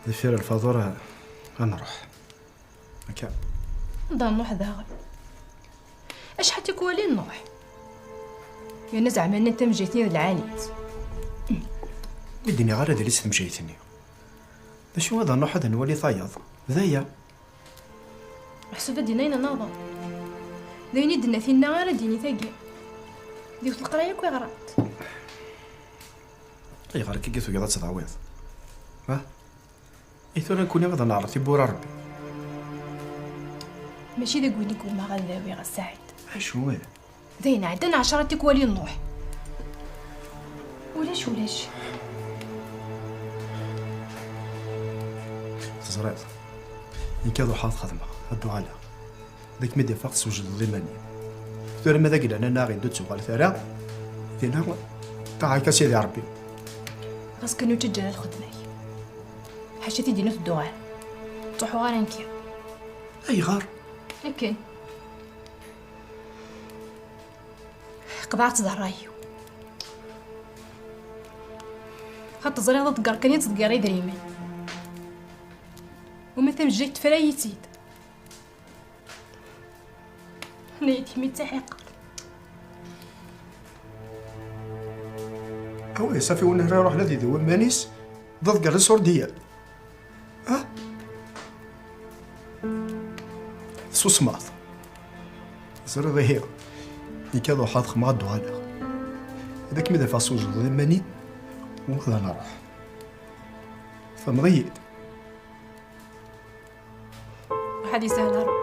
دفير الفاتورة غنروح هكا. نضل نروح داغل اش حتى كوالي نروح يعني زعما انت مجيتني العاليات. بديني غير هذا اللي مشيتني. دا شو هذا نروح هذا نولي طايض ذايا. محسوبة دينينا ناظر دايني دنا فينا غير ديني ثاقي ديوت القرايه كوي غرات. اي غير كي قلت وقعدت تضعويض ها ايثو انا نكون غدا نعرف يبورا ربي. ماشي ذا قويني قول ما غداوي غا سعيد. شنو هو داينا عندنا 10 تكوالي نروح ولاش تزريط يكادو حاط خدمة هدو على ذاك ميديا فقط سوجد الضماني ثورة ماذا قلنا أنا ناغي ندوتسو على ثرى ثينا تاع هكا سيدي ربي خاصك انو تجرى الخدمة حاجتي دينا في الدوغان تروحو غير نكيا أي غار لكن قضعت ضرايو خاطر زريضة تقار كان يتقاري دريمين ومثل جيت فرايتيد نيتي متحقة أو صافي وانا نروح لذي ذو مانيس ضد قال الصور ديال ها سوس ماث زر هي يكادو حاط خماد دوالغ هذاك ماذا فاسوج ضماني وخذا نروح فمضيد واحد يسهل ربي.